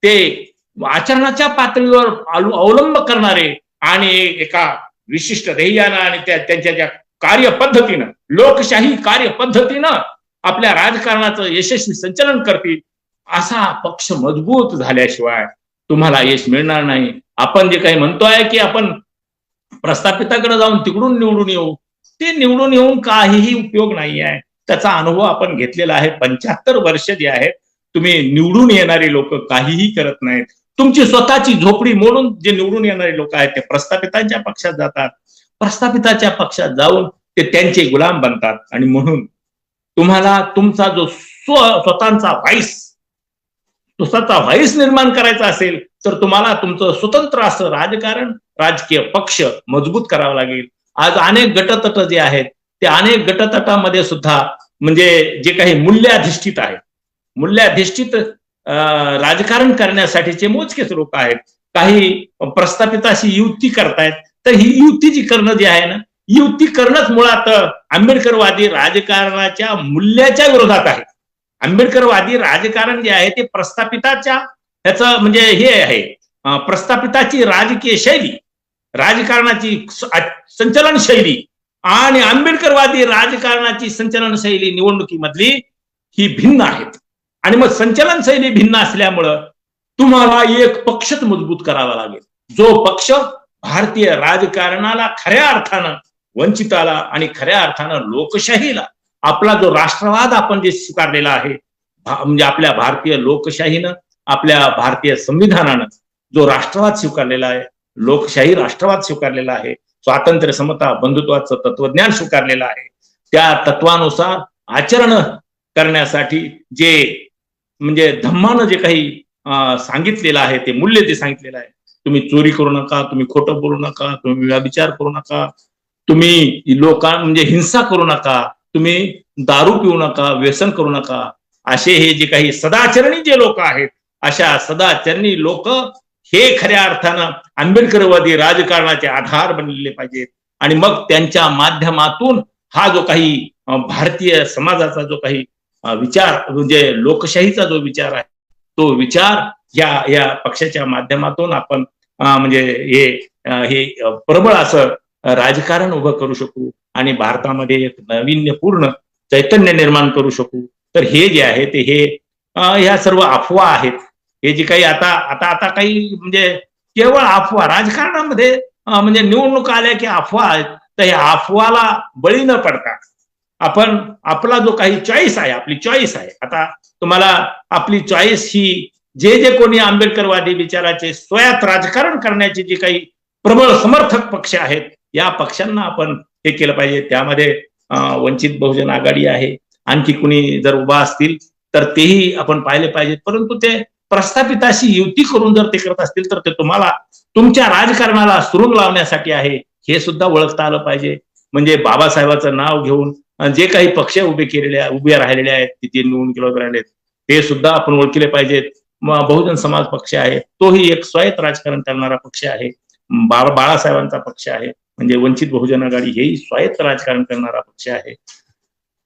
ते आचरणाच्या पातळीवर अवलंब करणारे आणि एका विशिष्ट ध्येयानं आणि त्यांच्या ज्या कार्यपद्धतीनं, लोकशाही कार्यपद्धतीनं आपल्या राजकारणाचं यशस्वी संचलन करतील, असा पक्ष मजबूत झाल्याशिवाय तुम्हाला यश मिळणार नाही. आपण जे काही म्हणतोय की आपण प्रस्थापिताकडे जाऊन तिकडून निवडून येऊ, ते निवडून येऊन काहीही उपयोग नाही आहे. त्याचा अनुभव आपण घेतलेला आहे. 75 वर्ष जे आहेत तुम्ही निवडून येणारे लोक काहीही करत नाहीत. तुमची स्वतःची झोपडी मोडून जे निवडून येणारे लोक आहेत ते प्रस्थापितांच्या पक्षात जातात. प्रस्थापिताच्या पक्षात जाऊन ते त्यांचे गुलाम बनतात. आणि म्हणून तुम्हाला तुमचा जो स्वतःचा व्हाईस निर्माण करायचा असेल तर तुम्हाला तुमचं स्वतंत्र असं राजकारण, राजकीय पक्ष मजबूत करावं लागेल. आज अनेक गटतट जे आहेत ते अनेक गटतटामध्ये सुद्धा म्हणजे जे काही मूल्याधिष्ठित आहे, मूल्याधिष्ठित राजकारण करण्यासाठीचे मोजकेच लोक आहेत. काही प्रस्थापिताशी युती करतायत. तर ही युती जी करणं जे आहे ना, युती करणंच मुळात आंबेडकरवादी राजकारणाच्या मूल्याच्या विरोधात आहे. आंबेडकरवादी राजकारण जे आहे ते प्रस्थापिताच्या ह्याचं म्हणजे हे आहे, प्रस्थापिताची राजकीय शैली, राजकारणाची संचलन शैली आणि आंबेडकरवादी राजकारणाची संचलन शैली निवडणुकीमधली ही भिन्न आहेत. आणि मग संचलन शैली भिन्न असल्यामुळं तुम्हाला एक पक्षच मजबूत करावा लागेल, जो पक्ष भारतीय राजकारणाला खऱ्या अर्थानं, वंचिताला आणि खऱ्या अर्थानं लोकशाहीला, आपला जो राष्ट्रवाद आपण जे स्वीकारलेला आहे, म्हणजे आपल्या भारतीय लोकशाहीनं, आपल्या भारतीय संविधानानं जो राष्ट्रवाद स्वीकारलेला आहे, लोकशाही राष्ट्रवाद स्वीकारलेला आहे, स्वातंत्र्य, समता, बंधुत्वाचं तत्वज्ञान स्वीकारलेलं आहे, त्या तत्वानुसार आचरण करण्यासाठी जे म्हणजे धम्मानं जे काही सांगितलेलं आहे, ते मूल्य जे सांगितलेलं आहे, तुम्ही चोरी करू नका, तुम्ही खोटं बोलू नका, तुम्ही व्यभिचार करू नका, तुम्ही म्हणजे हिंसा करू नका, तुम्ही दारू पिऊ नका, व्यसन करू नका, असे हे जे काही सदाचरणी जे लोक आहेत, अशा सदाचरणी लोक हे खऱ्या अर्थानं आंबेडकरवादी राजकारणाचे आधार बनलेले पाहिजेत. आणि मग त्यांच्या माध्यमातून हा जो काही भारतीय समाजाचा जो काही विचार म्हणजे लोकशाहीचा जो विचार आहे तो विचार या पक्षाच्या माध्यमातून आपण म्हणजे हे प्रबळ असं राजकारण उभं करू शकू आणि भारतामध्ये एक नाविन्यपूर्ण चैतन्य निर्माण करू शकू. तर हे जे आहे ते हे ह्या सर्व अफवा आहेत. हे जे काही आता आता आता काही म्हणजे केवळ अफवा राजकारणामध्ये म्हणजे निवडणूक आल्या की अफवा आहेत. तर ह्या अफवाला बळी न पडता आपण आपला जो काही चॉईस आहे आपली चॉईस आहे. आता तुम्हाला आपली चॉईस ही जे कोणी आंबेडकरवादी विचाराचे स्वयात राजकारण करण्याचे जे काही प्रबळ समर्थक पक्ष आहेत या पक्षांना आपण हे केलं पाहिजे. त्यामध्ये वंचित बहुजन आघाडी आहे. आणखी कुणी जर उभा असतील तर तेही आपण पाहिले पाहिजेत. परंतु ते प्रस्थापिताशी युती करून जर ते करत असतील तर ते तुम्हाला तुमच्या राजकारणाला सुरुंग लावण्यासाठी आहे हे सुद्धा ओळखता आलं पाहिजे. म्हणजे बाबासाहेबांचं नाव घेऊन जे काही पक्ष उभे राहिलेले आहेत तिथे निवडणुकीला राहिलेत ते सुद्धा आपण ओळखले पाहिजेत. बहुजन समाज पक्ष आहे तोही एक स्वायत्त राजकारण करणारा पक्ष आहे. बाळासाहेबांचा पक्ष आहे म्हणजे वंचित बहुजन आघाडी हेही स्वायत्त राजकारण करणारा पक्ष आहे.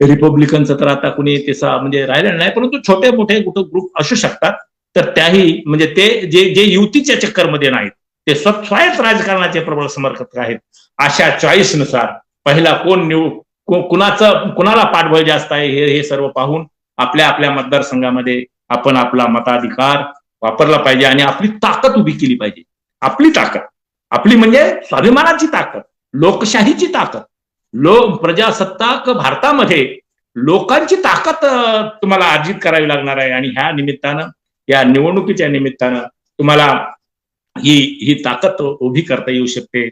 रिपब्लिकनचं तर आता कुणी त्याचा म्हणजे राहिलेलं नाही परंतु छोटे मोठे ग्रुप असू शकतात. तर त्याही म्हणजे ते जे युतीच्या चक्करमध्ये नाहीत ते स्वायत्त राजकारणाचे प्रबळ समर्थक आहेत. अशा चॉईसनुसार पहिला कुणाला पाठबळ जास्त आहे हे सर्व पाहून आपल्या आपल्या मतदारसंघामध्ये आपण आपला मताधिकार वापरला पाहिजे आणि आपली ताकद उभी केली पाहिजे. आपली ताकद आपली म्हणजे स्वाभिमानाची ताकद लोकशाहीची ताकद प्रजासत्ताक भारतामध्ये लोकांची ताकद तुम्हाला अर्जित करावी लागणार आहे. आणि ह्या निमित्तानं या निवडणुकीच्या निमित्तानं तुम्हाला ही ताकद उभी करता येऊ शकते.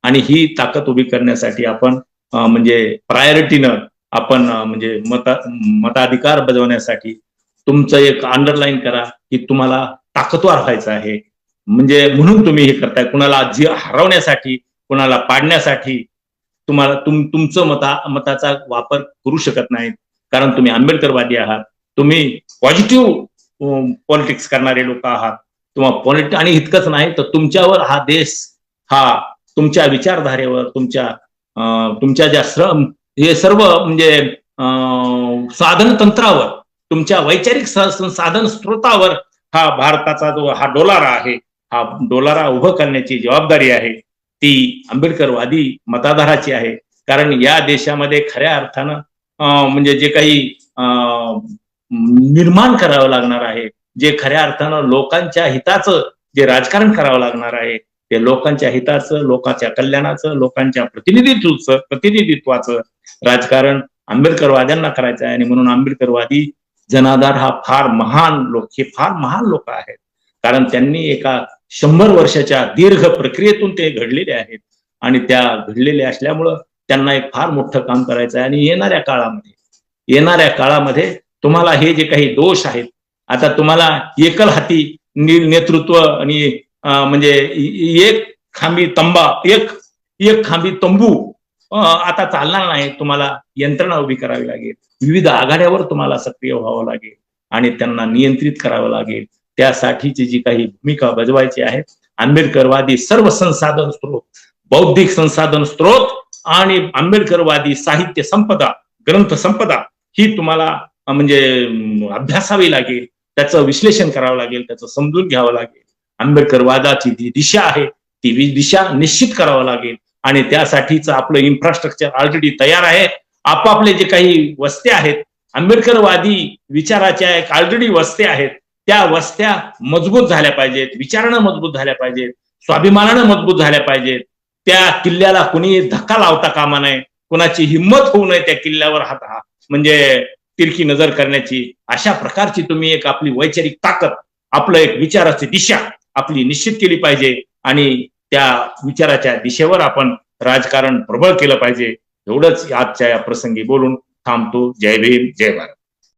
आणि ही ताकद उभी करण्यासाठी आपण म्हणजे प्रायोरिटीनं आपण म्हणजे मताधिकार बजावण्यासाठी तुमचं एक अंडरलाईन करा की तुम्हाला ताकदवार व्हायचं आहे. म्हणजे म्हणून तुम्ही हे करताय. कुणाला हरवण्यासाठी कुणाला पाडण्यासाठी तुम्हाला तुमचं मताचा वापर करू शकत नाहीत. कारण तुम्ही आंबेडकरवादी आहात. तुम्ही पॉझिटिव्ह पॉलिटिक्स करणारे लोक आहात. आणि इतकंच नाही तर तुमच्यावर हा देश हा तुमच्या विचारधारेवर तुमच्या ज्या हे सर्व म्हणजे साधन तंत्रावर तुमच्या वैचारिक साधन स्त्रोतावर हा भारताचा जो हा डोलारा आहे हा डोलारा उभं करण्याची जबाबदारी आहे ती आंबेडकरवादी मतदाराची आहे. कारण या देशामध्ये खऱ्या अर्थानं म्हणजे जे काही निर्माण करावं लागणार आहे जे खऱ्या अर्थानं लोकांच्या हिताचं जे राजकारण करावं लागणार आहे ते लोकांच्या हिताचं लोकांच्या कल्याणाचं लोकांच्या प्रतिनिधित्वाचं राजकारण आंबेडकरवाद्यांना करायचं आहे. आणि म्हणून आंबेडकरवादी जनाधार हा फार महान लोक आहेत. कारण त्यांनी एका 100 वर्षाच्या दीर्घ प्रक्रियेतून ते घडलेले आहेत आणि त्या घडलेल्या असल्यामुळं त्यांना एक फार मोठं काम करायचं आहे. आणि येणाऱ्या काळामध्ये तुम्हाला हे जे काही दोष आहेत आता तुम्हाला एकल हाती नेतृत्व आणि म्हणजे एक खांबी तंबू आता चालणार नाही. तुम्हाला यंत्रणा उभी करावी लागेल. विविध आघाड्यावर तुम्हाला सक्रिय व्हावं लागेल आणि त्यांना नियंत्रित करावं लागेल. त्यासाठीची जी काही भूमिका बजवायची आहे आंबेडकरवादी सर्व संसाधन स्त्रोत बौद्धिक संसाधन स्त्रोत आणि आंबेडकरवादी साहित्य संपदा ग्रंथ संपदा ही तुम्हाला म्हणजे अभ्यासावी लागेल. त्याचं विश्लेषण करावं लागेल. त्याचं समजून घ्यावं लागेल. आंबेडकरवादाची जी दिशा आहे ती दिशा निश्चित करावं लागेल. आणि त्यासाठीच आपलं इन्फ्रास्ट्रक्चर ऑलरेडी तयार आहे. आपापले जे काही वस्त्या आहेत आंबेडकरवादी विचाराच्या एक ऑलरेडी वस्त्या आहेत त्या वस्त्या मजबूत झाल्या पाहिजेत. विचारानं मजबूत झाल्या पाहिजेत. स्वाभिमानानं मजबूत झाल्या पाहिजेत. त्या किल्ल्याला कुणी धक्का लावता कामा नये. कुणाची हिंमत होऊ नये त्या किल्ल्यावर म्हणजे तिरकी नजर करण्याची. अशा प्रकारची तुम्ही एक आपली वैचारिक ताकद आपलं एक विचाराची दिशा आपली निश्चित केली पाहिजे आणि त्या विचाराच्या दिशेवर आपण राजकारण प्रबळ केलं पाहिजे. एवढंच आजच्या या प्रसंगी बोलून थांबतो. जय भीम जय भारत.